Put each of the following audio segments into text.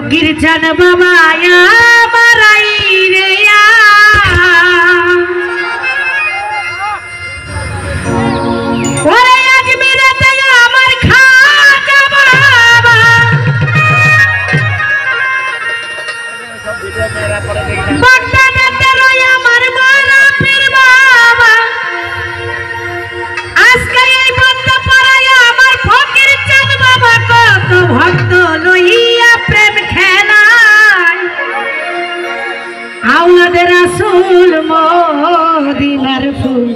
ফকির চান বাবা মারাই রে ওরে আজমিরাতে আমার খাজা বাবা বাগদাদেতে রয় আমার মাওলা পীর বাবা আজকে এই বন্ধ পড়ায় আমার ফকির চান বাবা কত ভক্ত লইয়া প্রেম খেলায় আওলাদে রাসূল মদিনার ফুল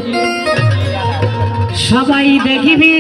সবাই দেখিবি